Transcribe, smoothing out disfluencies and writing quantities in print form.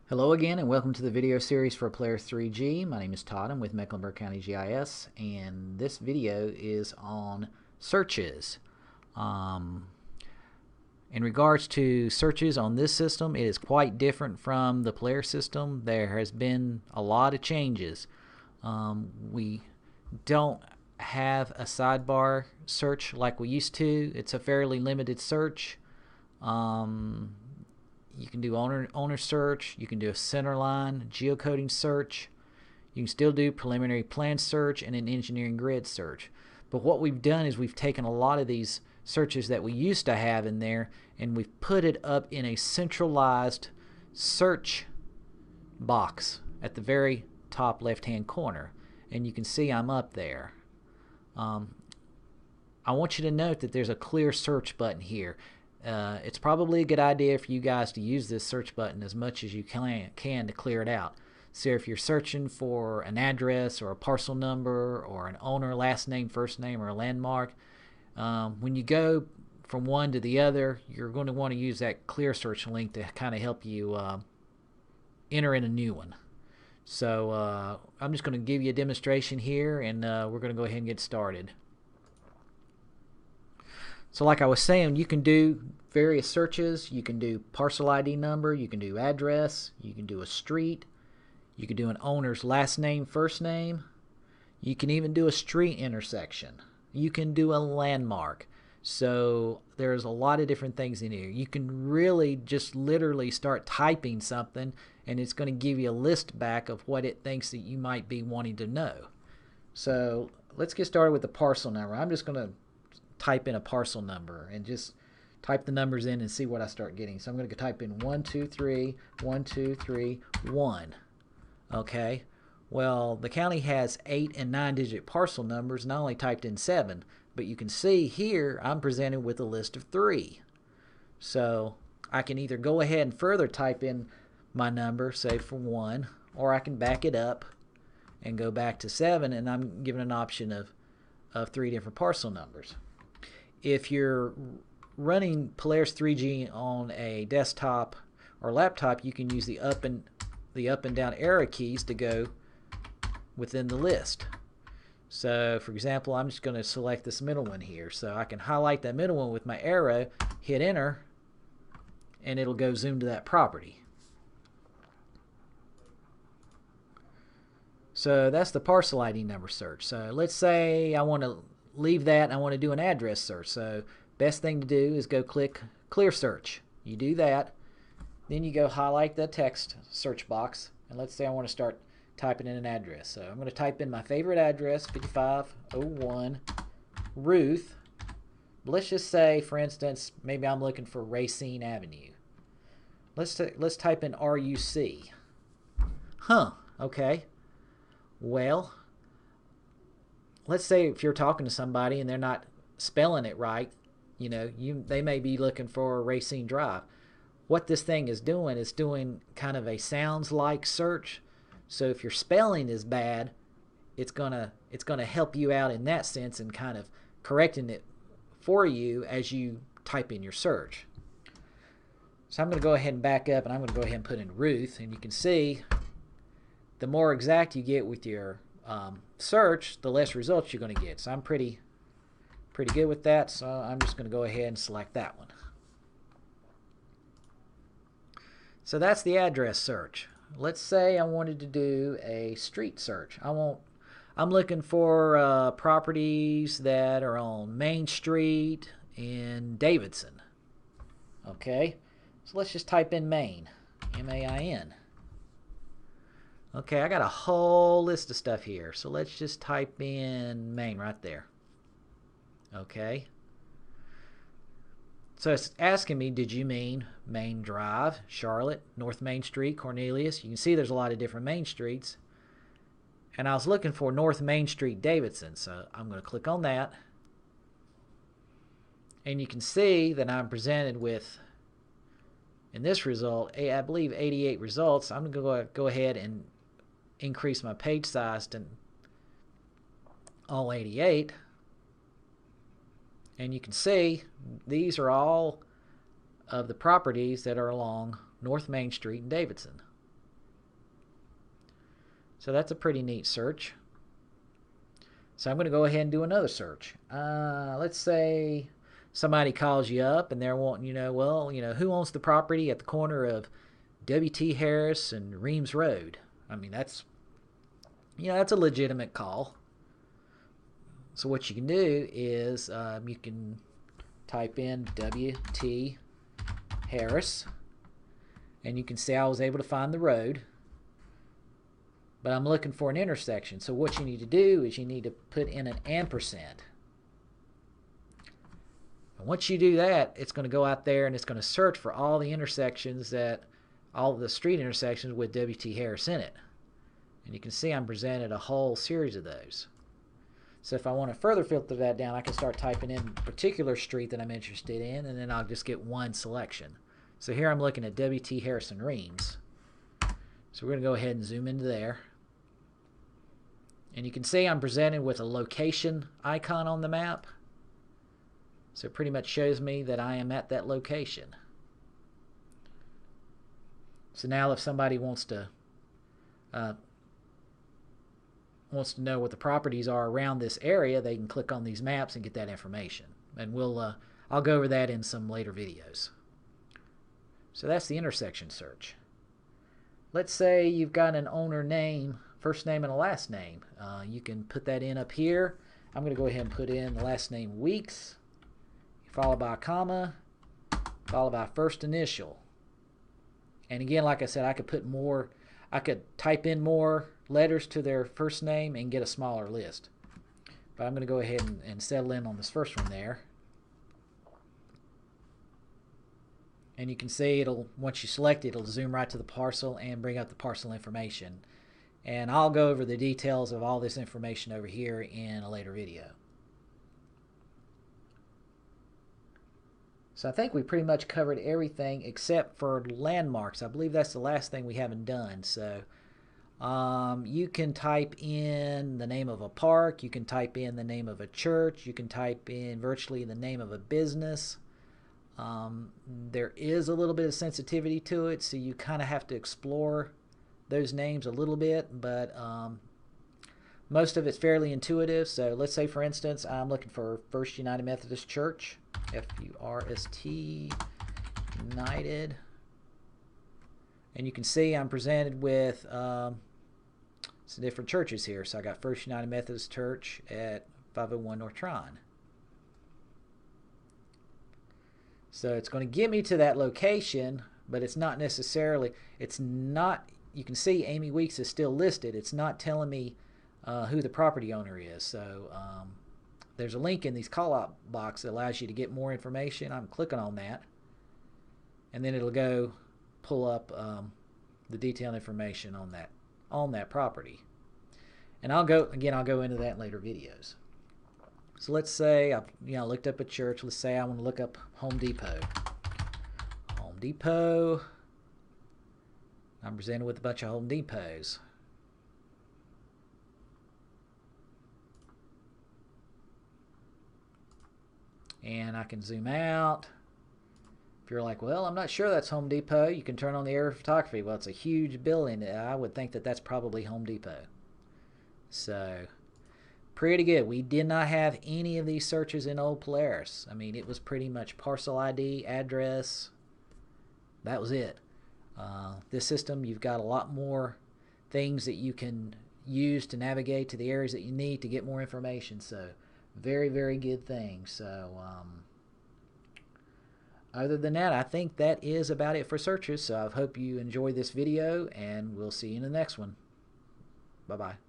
Hello again and welcome to the video series for Polaris 3G. My name is Todd. I'm with Mecklenburg County GIS and this video is on searches. In regards to searches on this system, it is quite different from the Polaris system. There has been a lot of changes. We don't have a sidebar search like we used to. It's a fairly limited search. You can do owner search, you can do a centerline geocoding search, you can still do preliminary plan search and an engineering grid search. But what we've done is we've taken a lot of these searches that we used to have in there and we've put it up in a centralized search box at the very top left hand corner, and you can see I'm up there. I want you to note that there's a clear search button here. It's probably a good idea for you guys to use this search button as much as you can to clear it out. So if you're searching for an address or a parcel number or an owner, last name, first name, or a landmark, when you go from one to the other, you're going to want to use that clear search link to kind of help you enter in a new one. So I'm just going to give you a demonstration here, and we're going to go ahead and get started. So like I was saying, you can do various searches. You can do parcel ID number, you can do address, you can do a street, you can do an owner's last name, first name, you can even do a street intersection, you can do a landmark. So there's a lot of different things in here. You can really just literally start typing something and it's going to give you a list back of what it thinks that you might be wanting to know. So let's get started with the parcel number. I'm just going to type in a parcel number and just type the numbers in and see what I start getting. So I'm going to type in 123 1. Okay, well, the county has 8 and 9 digit parcel numbers and I only typed in 7, but you can see here I'm presented with a list of 3. So I can either go ahead and further type in my number, say for 1, or I can back it up and go back to 7, and I'm given an option of 3 different parcel numbers. If you're running Polaris 3G on a desktop or laptop, you can use the up and down arrow keys to go within the list. So for example, I'm just going to select this middle one here. So I can highlight that middle one with my arrow, hit enter, and it'll go zoom to that property. So that's the parcel ID number search. So let's say I want to leave that and I want to do an address search. So best thing to do is go click clear search. You do that, then you go highlight the text search box, and let's say I want to start typing in an address. So I'm going to type in my favorite address, 5501 Ruth. But let's just say, for instance, maybe I'm looking for Racine Avenue. Let's type in RUC. Okay. Well, let's say if you're talking to somebody and they're not spelling it right, they may be looking for Racine Drive. What this thing is doing kind of a sounds like search. So if your spelling is bad, it's gonna help you out in that sense and kind of correcting it for you as you type in your search. So I'm going to go ahead and back up, and I'm going to go ahead and put in Ruth, and you can see the more exact you get with your search, the less results you're going to get. So I'm pretty good with that, so I'm just going to go ahead and select that one. So that's the address search. Let's say I wanted to do a street search. I'm looking for properties that are on Main Street in Davidson. Okay, so let's just type in Main, M-A-I-N. Okay, I got a whole list of stuff here, so let's just type in Main right there. Okay, so it's asking me, did you mean Main Drive, Charlotte, North Main Street, Cornelius? You can see there's a lot of different Main Streets, and I was looking for North Main Street, Davidson, so I'm going to click on that, and you can see that I'm presented with, in this result, I believe 88 results. I'm going to go ahead and increase my page size to all 88, and you can see these are all of the properties that are along North Main Street in Davidson. So that's a pretty neat search. So I'm going to go ahead and do another search. Let's say somebody calls you up and they're wanting, well, who owns the property at the corner of W.T. Harris and Reams Road? I mean, that's a legitimate call. So what you can do is you can type in W.T. Harris, and you can see I was able to find the road. But I'm looking for an intersection. So what you need to do is you need to put in an ampersand. And once you do that, it's going to go out there and it's going to search for all the intersections all the street intersections with W.T. Harris in it. And you can see I'm presented a whole series of those. So if I want to further filter that down, I can start typing in a particular street that I'm interested in, and then I'll just get one selection. So here I'm looking at W.T. Harris and Reams. So we're going to go ahead and zoom into there. And you can see I'm presented with a location icon on the map. So it pretty much shows me that I am at that location. So now if somebody wants to know what the properties are around this area, they can click on these maps and get that information. And I'll go over that in some later videos. So that's the intersection search. Let's say you've got an owner name, first name and a last name. You can put that in up here. I'm going to go ahead and put in the last name Weeks, followed by a comma, followed by first initial. And again, like I said, I could type in more letters to their first name and get a smaller list. But I'm going to go ahead and settle in on this first one there. And you can see once you select it, it'll zoom right to the parcel and bring up the parcel information. And I'll go over the details of all this information over here in a later video. So I think we pretty much covered everything except for landmarks. I believe that's the last thing we haven't done. So you can type in the name of a park, you can type in the name of a church, you can type in virtually the name of a business. There is a little bit of sensitivity to it, so you kind of have to explore those names a little bit, but most of it's fairly intuitive. So let's say, for instance, I'm looking for First United Methodist Church, F-U-R-S-T, United, and you can see I'm presented with some different churches here. So I got First United Methodist Church at 501 North Tryon. So it's going to get me to that location, but it's not necessarily, you can see Amy Weeks is still listed. It's not telling me who the property owner is. So there's a link in these call-out box that allows you to get more information. I'm clicking on that, and then it'll go pull up the detailed information on that property. And I'll go into that in later videos. So let's say I've looked up a church. Let's say I want to look up Home Depot. Home Depot. I'm presented with a bunch of Home Depots. And I can zoom out. If you're like, well, I'm not sure that's Home Depot, you can turn on the aerial photography. Well, it's a huge building. I would think that that's probably Home Depot. So pretty good. We did not have any of these searches in old Polaris. I mean, it was pretty much parcel ID, address. That was it. This system, you've got a lot more things that you can use to navigate to the areas that you need to get more information. So very, very good thing. So other than that, I think that is about it for searches. So I hope you enjoyed this video, and we'll see you in the next one. Bye-bye.